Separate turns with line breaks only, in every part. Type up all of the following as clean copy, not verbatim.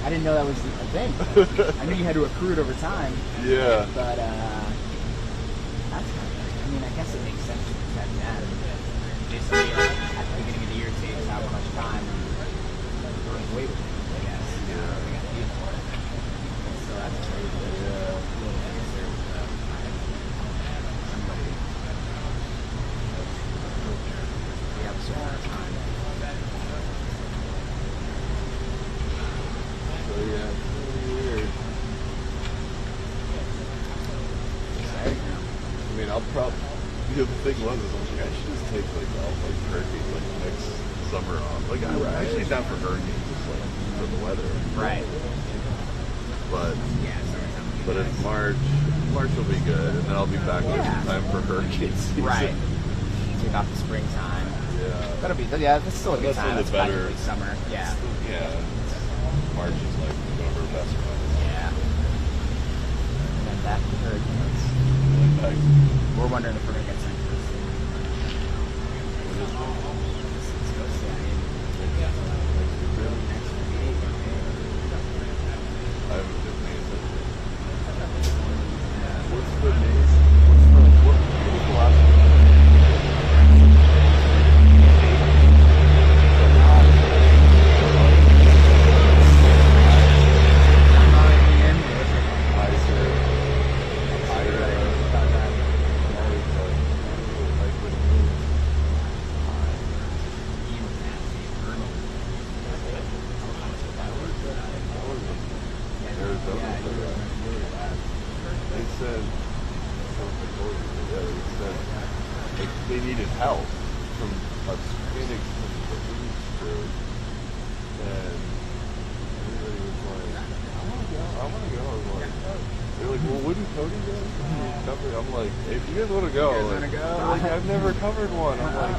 I didn't know that was a thing. I knew you had to accrue it over time.
Yeah.
But that's kind of, I mean, I guess it makes sense to expect that. Basically, at the beginning of the year, saves how much time going away with it, I guess.
Yeah.
They got paid for it. So that's crazy.
Yeah.
I guess there was somebody. We have so much time.
So yeah, it's really weird. I mean, I'll probably. The thing was, is I'm like, I should just take hurricanes next summer off. Like, I'm actually down for hurricanes, just for the weather.
Right.
But
Yeah,
in March will be good, and then I'll be back there in time for hurricane season.
Right. Take off the springtime.
Yeah.
That'll be, that's still a good
That's
time.
a
It's
little better.
better summer. Yeah.
Yeah. March is like November best month.
Yeah. And then back to hurricanes.
Back
We're wondering if we're going to get sent to this thing.
I haven't been paying attention. What's the what was the last one? They needed help from a Phoenix and police crew, and everybody was like, I want to go. I was like, they're like, well, wouldn't Cody go? I'm like, hey, if you guys want to go, like, I've never covered one. I'm like,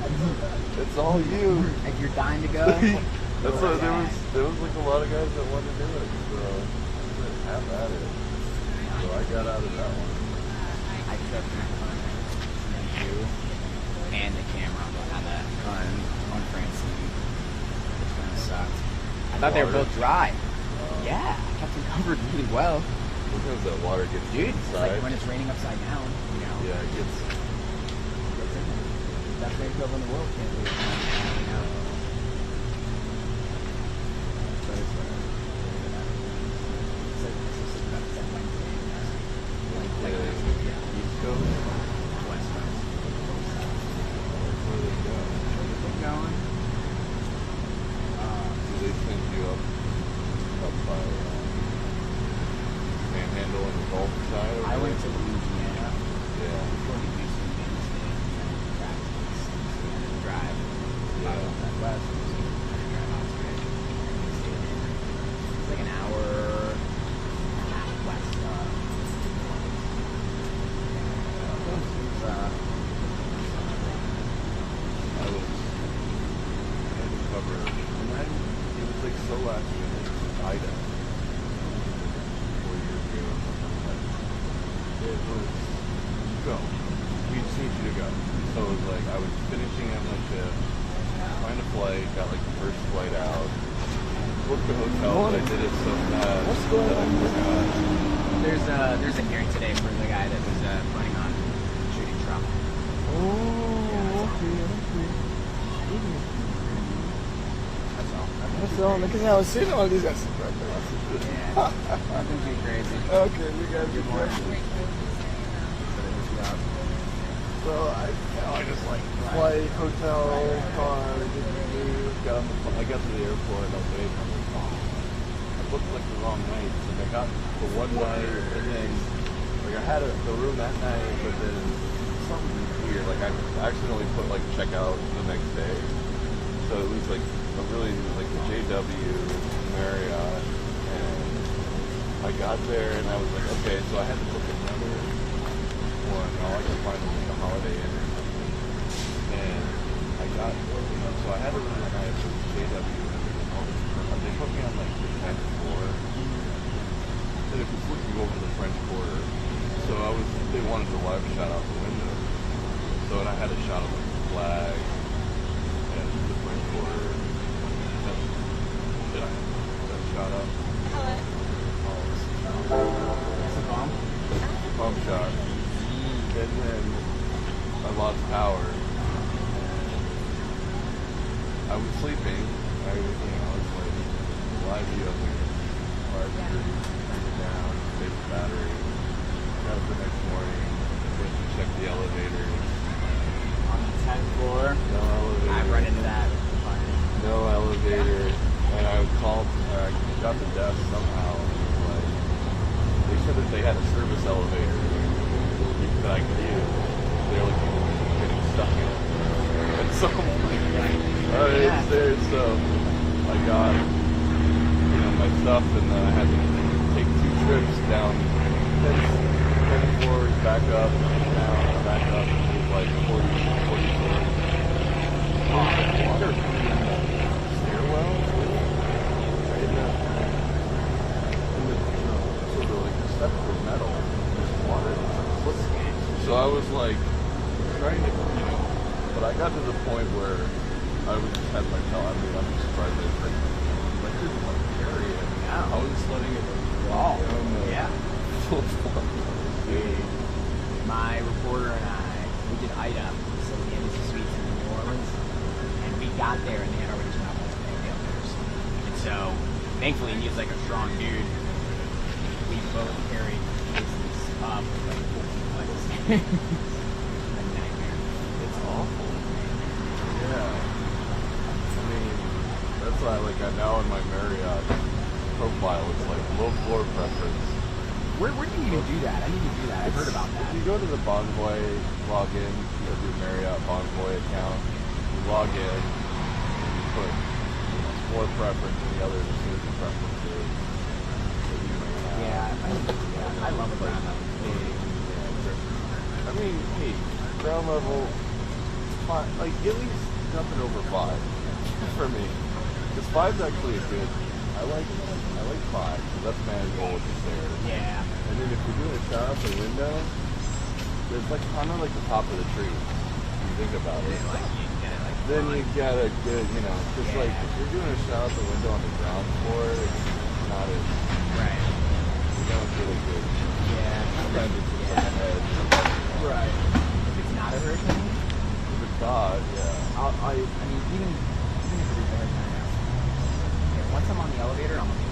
it's all you.
Like you're dying to go?
That's what, there was like a lot of guys that wanted to do it, so I said, have at it. So I got out of that one.
I took you and the camera on that on Francine, which kind of sucked. I thought they were both dry. Yeah, I kept them covered really well.
Sometimes that water gets
Dude, it's
inside.
like when it's raining upside down, you know.
Yeah, it gets
in there. Best rain club in the world can't do it. You know. So it's about 7
East Coast.
West Coast.
Where they go?
Where they going?
Do they send you up by Panhandle and the Gulf side?
I went to Louisiana.
Yeah.
Before we used to be in the state, and then practice, and then drive.
Yeah.
That west, and then drive out to it. It's like an hour and a half west of.
I had to cover, and then it was like so last minute. Ida. 4 years ago or something like that. It was, go. We just need you to go. So it was like, I was finishing at my shift, trying to flight, got like the first flight out, booked the hotel, but I did it so fast that I forgot.
There's a hearing today for the guy that was planning on shooting Trump.
Oh, okay.
That's all.
So, because I was seeing all these guys.
Yeah. Nothing too crazy.
Okay, you guys
Good
are
morning.
good.
So I just like flight, hotel, car, got on the phone. I got to the airport, I was waiting. I booked like the wrong night. Like I got the one night, and then like I had the room that night, but then something weird. Like I accidentally put like check out the next day, so it was like a really like the JW Marriott, and I got there and I was like, okay, so I had to book another one. All I could find was like a Holiday Inn or something, and I got so I had to run the night for JW. They put me on like the 10th floor. And it was looking over the French Quarter. So they wanted a live shot out the window. So and I had a shot of like the flag and the French Quarter. Did I have that shot up? And then I lost power. I was sleeping. I was like, why be up here? 5:30, turn it down, save the battery. Got up the next morning, went to check the elevator.
On the 10th floor.
No elevator.
I've run into that.
No elevator. And I called, I got the desk somehow. Like, they said that they had a service elevator that I could use. They were like, getting stuck in it. And so I'm like, alright, it's there. So I got, my stuff, and then I had to take 2 trips down 10 floors, back up, down, back up. It was like 40 floors. Water stairwell? Right so the steps were metal. There's water. So I was like trying to, but I got to the point where I was just had my towel. I'm surprised I couldn't like carry it.
Yeah.
I was just letting it fall.
Yeah.
Full floor.
My reporter and I, we did IDA, so the Embassy Suites in New Orleans, and we got there and they had already turned off the elevators. And so, thankfully, he's like a strong dude. We both carried cases up like 14 flights. A nightmare.
It's awful. Yeah. I mean, that's why I now in my Marriott profile, it's like low floor preference.
Where do you even do that? I need to do that. I've heard about that.
If you go to the Bonvoy, log in, you have your Marriott Bonvoy account, you log in, and you put floor preference and the other decision preferences.
Yeah, I love it around that.
I mean, hey, ground level, like at least nothing over 5 for me. Because 5's actually a good. I like 5, so that's manageable with the stairs.
Yeah.
And then if you're doing a shot out the window, there's like kind of like the top of the tree. If you think about it. Then you gotta get, just like if you're doing a shot out the window on the ground floor, it's not as
Right.
You don't get a good.
Yeah.
Sometimes it's just like an edge.
Right. If it's not a hurricane,
If it's not, yeah.
I mean, even if it is a hurricane, once I'm on the elevator, I'm okay.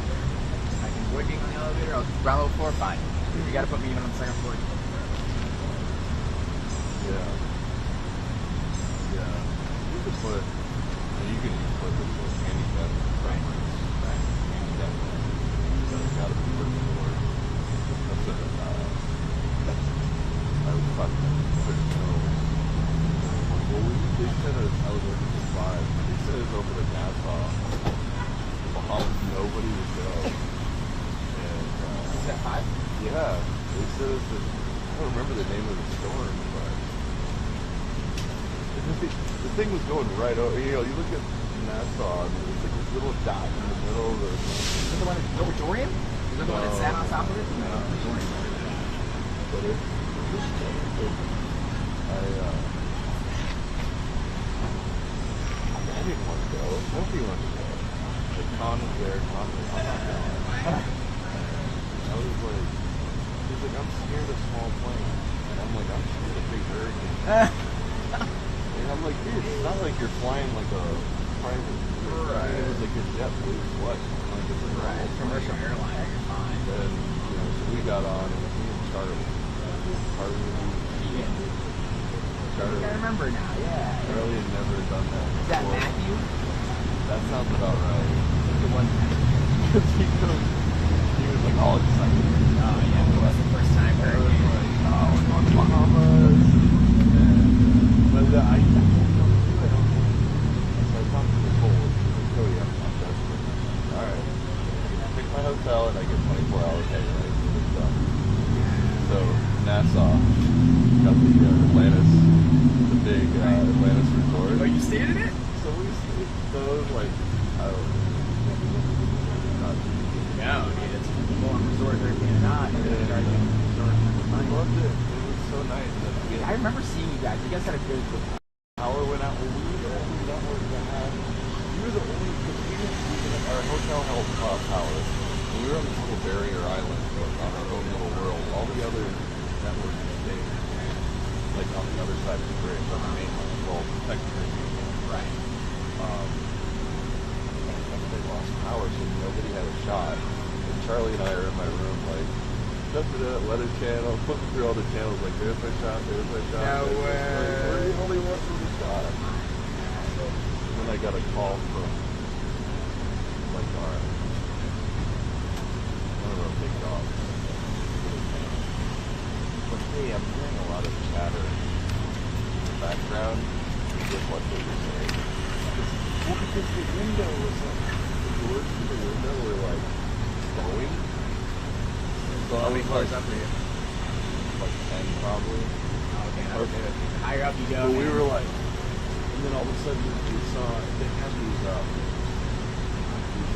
I can avoid being on the elevator. I'll ground level floor, fine. You gotta put me even on the second floor.
Yeah. Yeah. You could put. You can put this with handicap.
Right. Right.
Handicap. So it's gotta be first floor. That's it. I was fucking couldn't know. Well, they said I was working for 5. They said it's over to Nassau. Nobody would go. And,
Is that 5?
yeah, they said it's I don't remember the name of the storm, but the thing was going right over. You look at Nassau, and there's like this little dot in the middle of the.
Is that the one that's Dorian? Is that the one that sat on top of it? No, Dorian.
But I didn't want to go. Nobody wanted to go. The con was there, con was not going. I was like, he's like, I'm scared of small planes. And I'm like, I'm scared of big hurricanes. And I'm like, dude, it's not like you're flying like a private. Right. It was like a JetBlue what? Like it's a
Right. Commercial airline, you're fine.
then, so we got on and we started. Charlie.
I remember now, yeah.
Charlie had never done that before.
Is that Matthew?
That sounds about right.
The one.
he was like all excited.
Oh yeah, it was the first time
I was
hurricane.
like, oh, we're going to Bahamas. But I don't know. So I talked to Nicole. Cody, I'm desperate. Alright. I pick my hotel and I get 24 hours pay, right? So, Nassau. Got the Atlantis. The big Atlantis resort.
Oh, you stayed in it?
So we stayed. So it was like, I don't know.
No, dude, it's a full-on resort hurricane or not.
I loved it. It was so nice.
Dude, I remember seeing you guys. You guys had a good
Power went out. Well, we were the only network that had. We were the only. Our hotel held power. And we were on this little barrier island on our own little world. All the other networks stayed. like on the other side of the bridge, on the main one. Well, technically,
Right.
they lost power, so nobody had a shot. And Charlie and I are in my room, like, weather channel, flipping through all the channels, like, there's my shot, there's my shot.
No
there's my shot.
way.
We're the only ones with a shot. And then I got a call from, like, one of our big dogs. But hey, I'm hearing a lot of chatter in the background with what they were saying. Well, because the window was like, the doors to the window were like going. So
How
I
many
was
cars
like,
up for you?
like 10 probably.
Okay, that's
Okay.
good. The higher up you go.
But we
man.
were like, and then all of a sudden we saw, they had these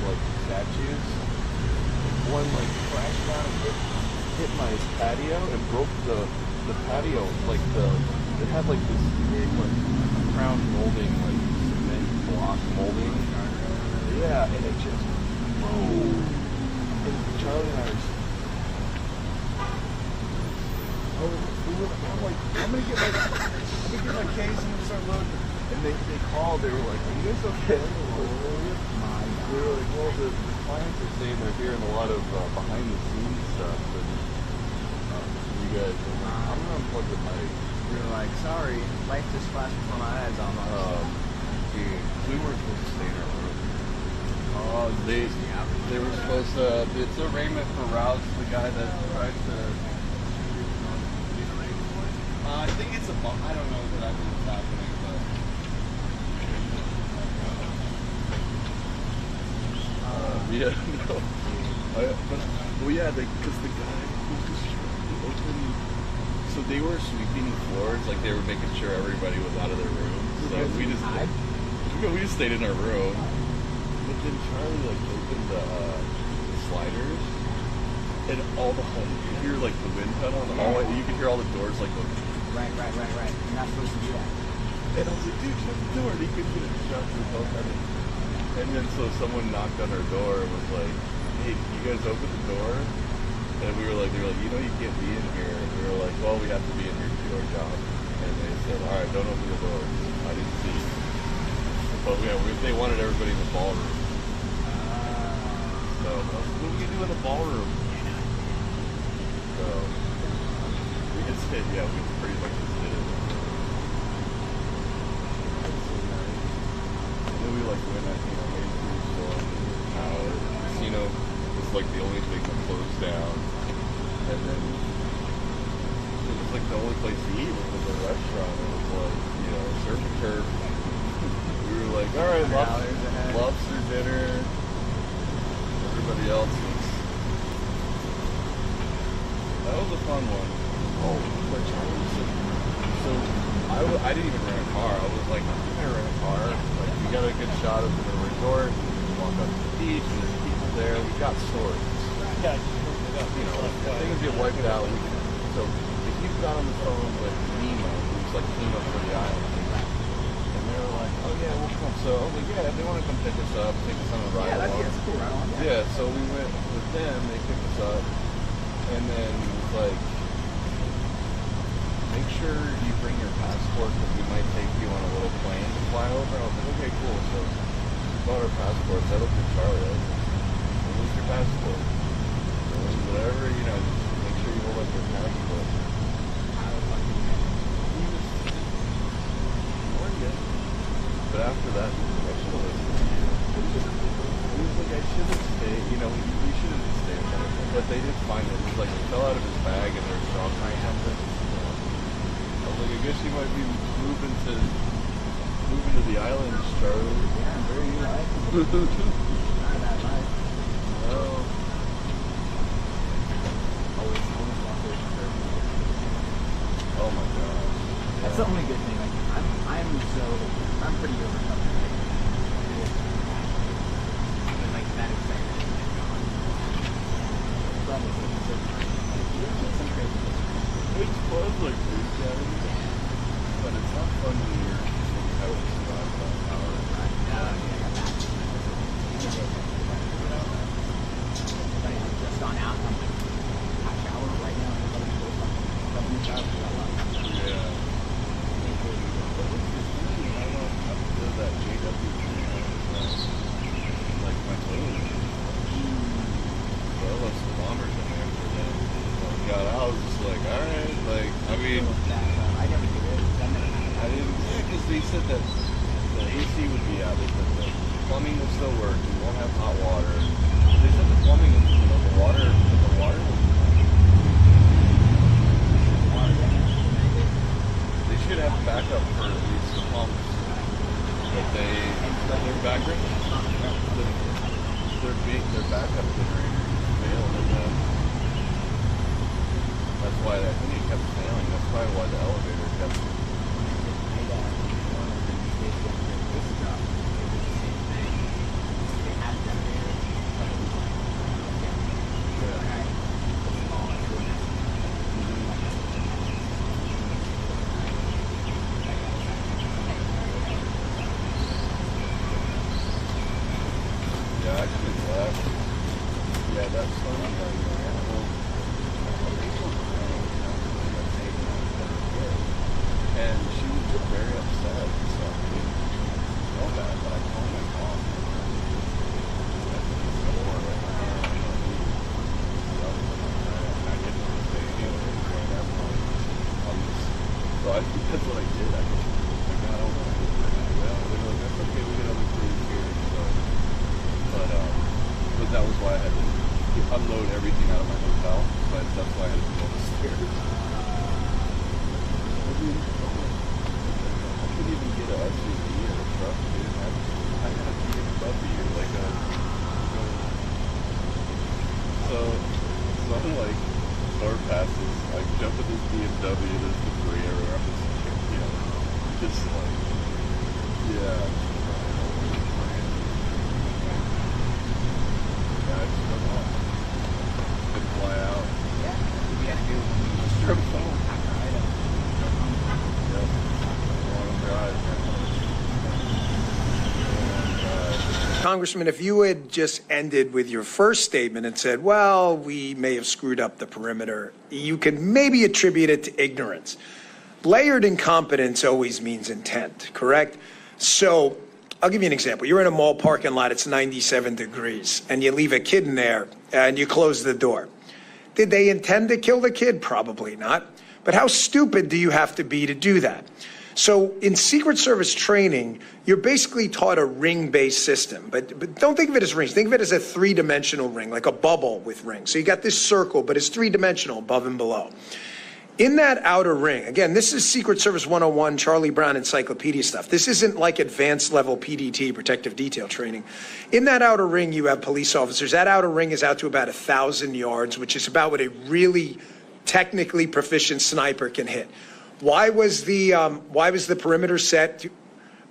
like statues. One like crashed down and hit my patio and broke the patio, like it had like this big like crown molding, like cement block molding. Yeah, and it just boom. And Charlie and I were just, I'm like, I'm gonna get my case and start loading. And they called, they were like, are you guys okay? We were like, well, the clients are saying they're hearing a lot of behind the scenes stuff. And you guys, I'm gonna unplug the mic.
We were like, sorry, life just flashed before my eyes almost.
Dude, we weren't supposed to stay in our room. They were supposed to, it's arraignment for Routh, the guy that tried to, I think it's a bump, I don't know exactly what's happening, but. Yeah, no. Well, yeah, because the guy who just opened, so they were sweeping floors, like they were making sure everybody was out of their rooms. So we just stayed in our room. But then Charlie like opened the sliders, and all the home, you hear like the wind tunnel, and all you can hear all the doors like going.
Right. You're not supposed to do that.
And I was like, dude, shut the door. And he couldn't get it shut. And then so someone knocked on our door and was like, hey, you guys open the door? And they were like, you know you can't be in here. And we were like, well, we have to be in here to do our job. And they said, all right, don't open the door. I didn't see. But yeah, they wanted everybody in the ballroom. So what do we do in the ballroom? So we just did, yeah, we pretty much just did it. And then we like went at, made food for our casino was like the only thing that closed down. And then it was like the only place to eat was a restaurant. It was like, surf and turf. We were like, all right, lobster dinner. Everybody else was. That was a fun one. Oh, but Charlie said, so I didn't even rent a car. I was like, I'm gonna rent a car. Like, we got a good shot of the resort. We walk up to the beach, and there's people there. We got swords.
Yeah.
If things get wiped out, we can. So if you got on the phone with Nemo, who's like team up for the island, and they were like, oh yeah, we'll come. So I was like, yeah, if they want to come pick us up, take us on a ride.
Yeah, that's cool. Right on.
Yeah, so we went with them, they picked us up, and then it was like, make sure you bring your passport because we might take you on a little plane to fly over. And I was like, okay, cool. So we bought our passports. I looked at Charlie. I was like, well, what's your passport? So whatever, just make sure you hold up your passport. But after that, I should have he was like, I should have stayed, we should have stayed. But they did find it. It was like, it fell out of his bag and there was all kinds of it. I was like, I guess you might be moving to the islands, Charlie.
Yeah, very nice. Not that nice.
Well, oh my god.
That's the only good thing. Like, I'm pretty overcome. Like that excitement.
It's fun like this, but it's not fun when you're out and survive that hour.
Just gone out. I'm like, hot shower right now.
Yeah. said that the AC would be out. They said the plumbing will still work. We won't have hot water. They said the plumbing, the water was. They should have backup for at least the pumps. But their backup generator failed, and then that's why that thing kept failing. That's probably why the elevator kept. That's what I did. I got over it. Well, they were like, that's okay, we got other crews here. But that was why I had to unload everything out of my hotel. But that's why I had to go upstairs. I couldn't even get an SUV or a truck, dude. I had a BMW, like a... So I'm like, door passes, I jump in this BMW, there's debris everywhere. I'm just like, yeah. I just don't know. Could fly out.
Yeah. We had to do when we strip phone.
Yep. Long drive.
Congressman, if you had just ended with your first statement and said, well, we may have screwed up the perimeter, you could maybe attribute it to ignorance. Layered incompetence always means intent, correct? So I'll give you an example. You're in a mall parking lot, it's 97 degrees, and you leave a kid in there and you close the door. Did they intend to kill the kid? Probably not. But how stupid do you have to be to do that? So in Secret Service training, you're basically taught a ring-based system, but don't think of it as rings. Think of it as a three-dimensional ring, like a bubble with rings. So you got this circle, but it's three-dimensional above and below. In that outer ring, again, this is Secret Service 101, Charlie Brown encyclopedia stuff. This isn't like advanced level PDT, protective detail training. In that outer ring, you have police officers. That outer ring is out to about 1,000 yards, which is about what a really technically proficient sniper can hit. Why was the perimeter set?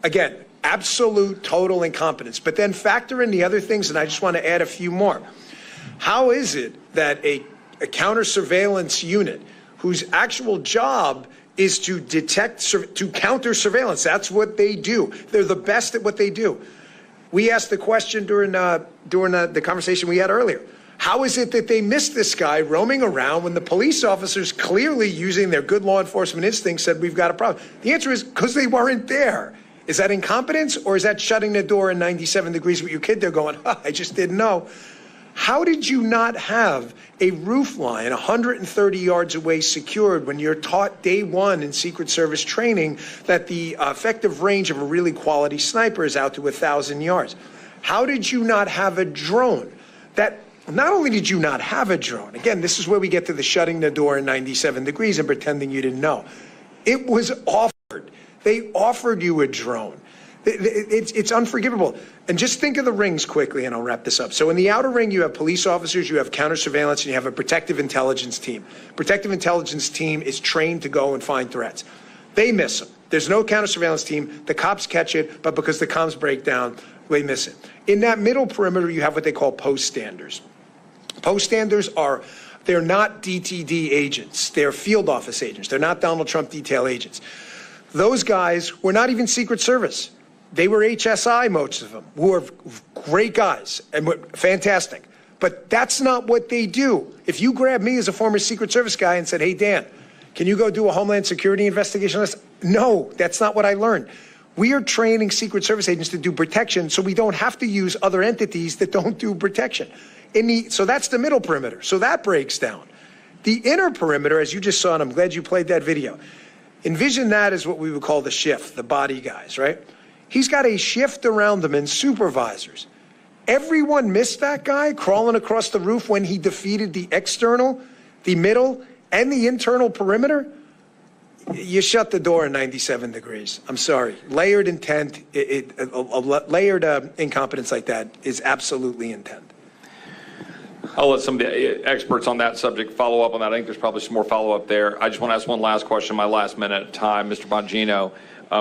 Again, absolute total incompetence. But then factor in the other things, and I just want to add a few more. How is it that a counter surveillance unit whose actual job is to detect, to counter surveillance, that's what they do. They're the best at what they do. We asked the question during the conversation we had earlier. How is it that they missed this guy roaming around when the police officers, clearly using their good law enforcement instincts, said we've got a problem? The answer is because they weren't there. Is that incompetence, or is that shutting the door in 97 degrees with your kid there going, I just didn't know? How did you not have a roof line 130 yards away secured when you're taught day one in Secret Service training that the effective range of a really quality sniper is out to 1,000 yards? How did you not have a drone? Not only did you not have a drone, again, this is where we get to the shutting the door in 97 degrees and pretending you didn't know. It was offered. They offered you a drone. It's unforgivable. And just think of the rings quickly, and I'll wrap this up. So in the outer ring, you have police officers, you have counter surveillance, and you have a protective intelligence team. Protective intelligence team is trained to go and find threats. They miss them. There's no counter surveillance team. The cops catch it, but because the comms break down, they miss it. In that middle perimeter, you have what they call post standers. Post standers they're not DTD agents. They're field office agents. They're not Donald Trump detail agents. Those guys were not even Secret Service. They were HSI, most of them, who are great guys and were fantastic. But that's not what they do. If you grab me as a former Secret Service guy and said, hey, Dan, can you go do a Homeland Security investigation? No, that's not what I learned. We are training Secret Service agents to do protection so we don't have to use other entities that don't do protection. So that's the middle perimeter. So that breaks down. The inner perimeter, as you just saw, and I'm glad you played that video, Envision that as what we would call the shift, the body guys, right? He's got a shift around him and supervisors. Everyone missed that guy crawling across the roof when he defeated the external, the middle, and the internal perimeter. You shut the door in 97 degrees. I'm sorry. Layered intent, layered incompetence like that is absolutely intent.
I'll let some of the experts on that subject follow up on that. I think there's probably some more follow up there. I just want to ask one last question, my last minute of time. Mr. Bongino,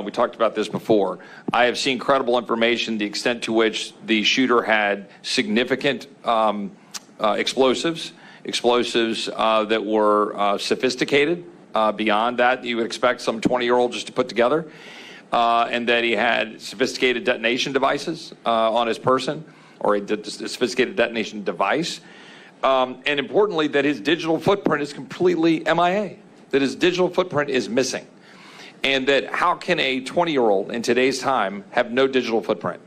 we talked about this before. I have seen credible information, the extent to which the shooter had significant explosives that were sophisticated beyond that you would expect some 20-year-old just to put together, and that he had sophisticated detonation devices on his person, or a sophisticated detonation device. And importantly, that his digital footprint is completely MIA, that his digital footprint is missing. And that how can a 20-year-old in today's time have no digital footprint?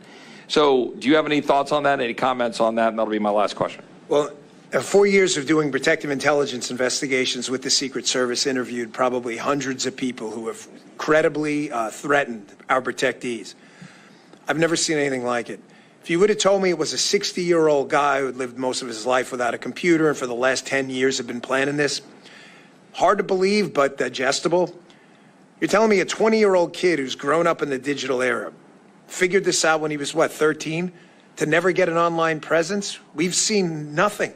So do you have any thoughts on that, any comments on that? And that'll be my last question.
Well, 4 years of doing protective intelligence investigations with the Secret Service, interviewed probably hundreds of people who have credibly threatened our protectees. I've never seen anything like it. If you would have told me it was a 60-year-old guy who had lived most of his life without a computer and for the last 10 years have been planning this, hard to believe but digestible. You're telling me a 20-year-old kid who's grown up in the digital era figured this out when he was, what, 13, to never get an online presence? We've seen nothing.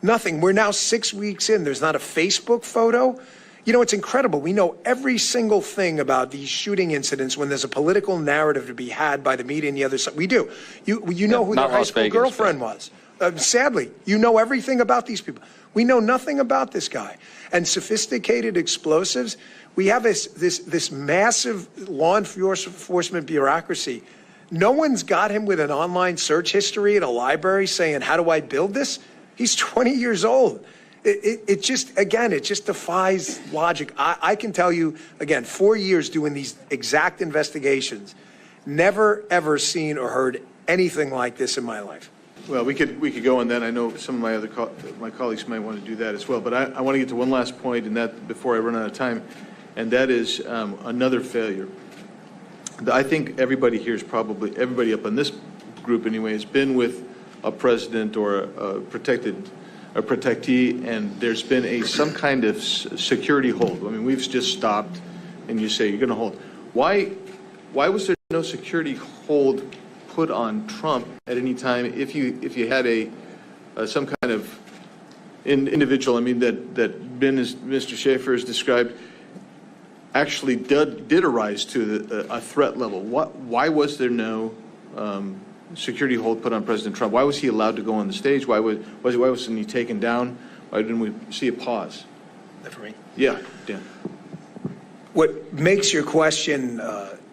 Nothing. We're now 6 weeks in. There's not a Facebook photo. You know, it's incredible. We know every single thing about these shooting incidents when there's a political narrative to be had by the media and the other side. We do. You know who their high school girlfriend was. Sadly, you know everything about these people. We know nothing about this guy. And sophisticated explosives, we have this massive law enforcement bureaucracy. No one's got him with an online search history at a library saying, how do I build this? He's 20 years old. It just defies logic. I can tell you, again, 4 years doing these exact investigations, never, ever seen or heard anything like this in my life.
Well, we could go on that. I know some of my other my colleagues might want to do that as well. But I want to get to one last point, and that before I run out of time, and that is another failure. I think everybody here is probably, everybody up in this group anyway, has been with a president or a protectee, and there's been some kind of security hold. I mean, we've just stopped, and you say you're going to hold. Why was there no security hold put on Trump at any time if you had some kind of individual? I mean, that Ben, as Mr. Schaefer has described, actually did arise to a threat level. Why was there no security hold put on President Trump? Why was he allowed to go on the stage? Why wasn't he taken down? Why didn't we see a pause?
That for me?
Yeah, Dan.
What makes your question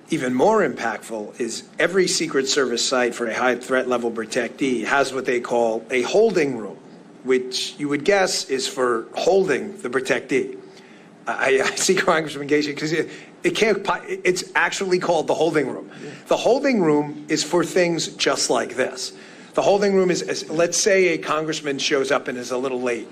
even more impactful is every Secret Service site for a high threat level protectee has what they call a holding room, which you would guess is for holding the protectee. I see Congressman Gacy because it's actually called the holding room. The holding room is for things just like this. The holding room is let's say a congressman shows up and is a little late.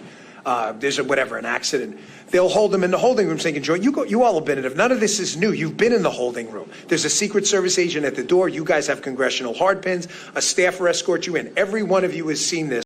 There's an accident. They'll hold them in the holding room saying, enjoy. You all have been in it. None of this is new. You've been in the holding room. There's a Secret Service agent at the door. You guys have congressional hardpins. A staffer escorts you in. Every one of you has seen this.